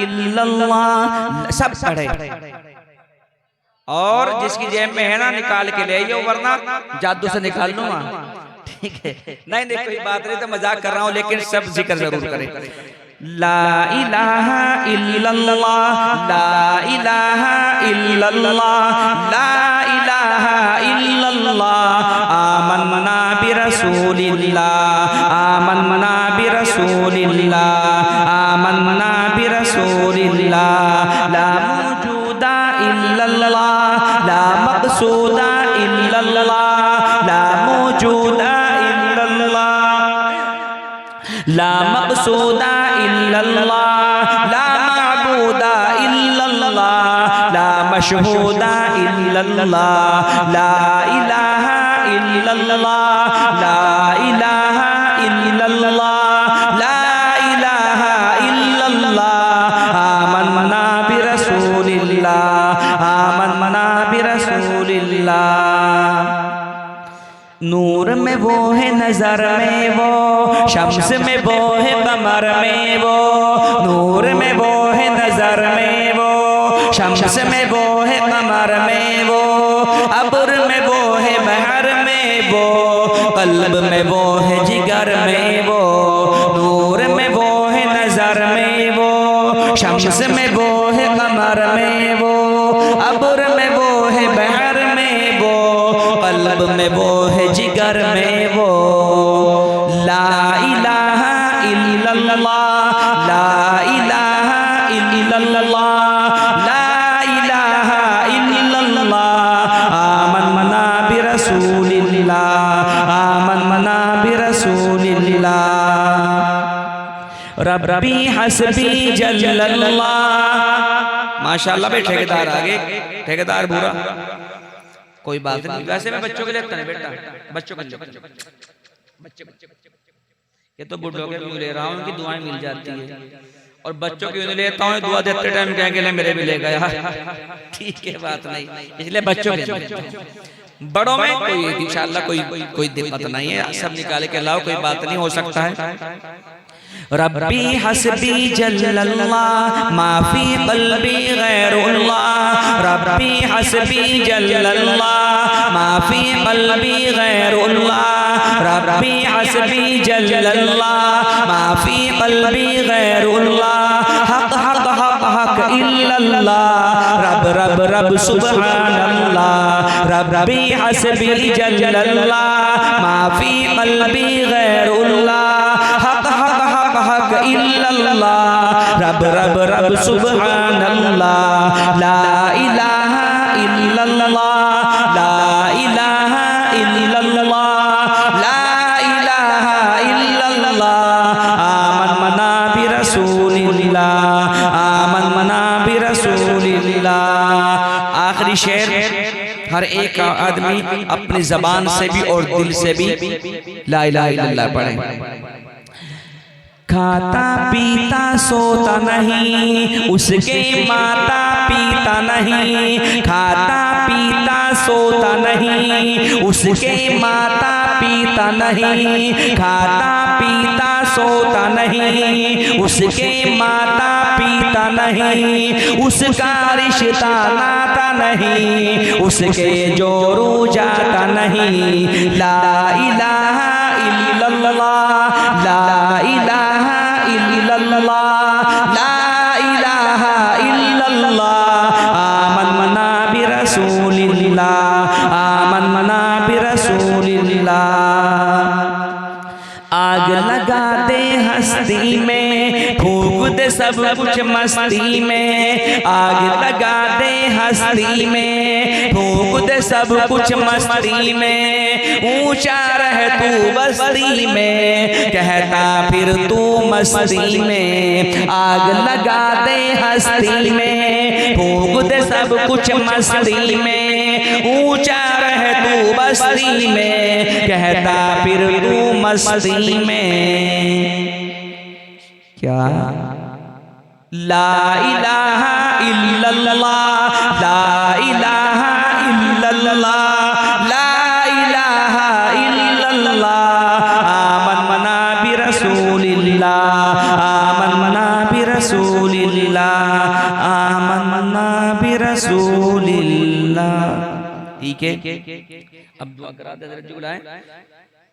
इल्लल्लाह सब पढ़े। और जिसकी जेब में है ना निकाल के ले आइए, वरना जादू से निकाल लूंगा। ठीक है, नहीं नहीं कोई बात नहीं, तो मजाक कर रहा हूँ, लेकिन सब जिक्र जरूर करें। ला इलाहा इल्लल्लाह, ला इलाहा इल्लल्लाह, ला इलाहा इल्लल्लाह, आमन्ना बिरसूलिल्लाह, आमन्ना बिरसूलिल्लाह, आमन्ना बिरसूलिल्लाह, ला मौजूदा इल्लल्लाह, ला मक़सूदा इल्लल्लाह, ला मौजूदा इल्लल्लाह, ला मक़सूदा इल्लल्लाह, ला माबूदा इल्लल्लाह, ला मशहूदा इल्लल्लाह, ला इलाहा इल्लल्लाह, ला इलाहा इल्लल्लाह, ला इलाहा इल्लल्लाह, आमन्ना बिरसूलिल्लाह, आमन्ना बिरसूलिल्लाह। नूर में वो है, नजर में वो, शम्स में वो है, कमर में वो। नूर में वो है, नजर में वो, शम्स में वो है, कमर में वो। अब्र में वो है, बहर में वो, कल्ब में वो है, जिगर में वो। नूर में वो है, नजर में वो, शम्स में वो है, कमर में वो। अब्र में वो है, बहर में वो, कल्ब में वो है, जिगर में वो। ला इलाहा इल्लल्लाह, ला इलाहा इल्लल्लाह, ला इलाहा इल्लल्लाह, आमन्ना बिरसूलिल्लाह, आमन्ना बिरसूलिल्लाह। रब्बी हस्बी जल्लल्लाह। माशाल्लाह भाई, ठेकेदार आगे, ठेकेदार बुरा कोई बात नहीं। वैसे मैं बच्चों के लिए नहीं बेटा, बच्चों के लिए बच्चे ये तो बुढ़ों के भी ले रहा हूँ, उनकी दुआएं मिल जाती है। और बच्चों की नहीं लेता हूँ, दुआ देते टाइम कहेंगे ले मेरे भी ले गया। ठीक है, बात नहीं, इसलिए बच्चों के। बड़ों में कोई इंशाअल्लाह कोई दिक्कत नहीं है, सब निकाले के लाओ, कोई बात नहीं, हो सकता है। रब्बी हस्बी जल्लल्लाह, माफी क़ल्बी गैरुल्लाह। रब्बी हस्बी जल्लल्लाह, माफी क़ल्बी गैरुल्लाह। रब्बी हस्बी जल्लल्लाह, माफी क़ल्बी गैरुल्लाह। हक हक हक हक इल्लल्लाह, रब रब रब सुब्हानल्लाह। रब्बी हस्बी जल्लल्लाह, माफी क़ल्बी गैरुल्लाह। हक हक हक हक इल्लल्लाह, रब रब रब सुब्हानल्लाह। ला इलाहा इल्लल्लाह, ला इलाहा इल्लल्लाह, ला इलाहा इल्लल्लाह, आमन्ना बिरसूलिल्लाह, आमन्ना बिरसूलिल्लाह। आखिरी शेर, हर एक आदमी अपनी जबान से भी और दिल से भी ला इलाहा इल्लल्लाह पढ़े। खाता पीता सोता नहीं, उसके माता पीता नहीं। खाता पीता सोता नहीं, उसके माता पीता नहीं। खाता पीता सोता नहीं, उसके माता पीता नहीं। उसका रिश्ता नाता नहीं, उसके जोरू जाता नहीं। ला इलाहा इल्लल्लाह, ला इलाहा इल्लल्लाह, ला इलाहा इल्लल्लाह, आमन्ना बिरसूलिल्लाह, आमन्ना बिरसूलिल्लाह। आग लगा दे हस्ती में, फूंक दे सब कुछ मस्ती में। आग लगा दे हस्ती में, फूंक दे सब कुछ मस्ती में। ऊंचा रह तू बस्ती में, कहता फिर तू मस्ती में। आग लगा दे हस्ती में, फूंक दे सब कुछ मस्ती में। ऊंचा रह तू बस्ती में, कहता फिर तू मस्ती में। क्या ला इलाहा इल्लल्लाह, ला इलाहा इल्लल्लाह, ला इलाहा इल्लल्लाह, आमन्ना बिरसूलिल्लाह, आमन्ना बिरसूलिल्लाह। आमन्ना बिरसूलिल्लाह। ठीक है, अब दुआ करा दे, बुलाएं।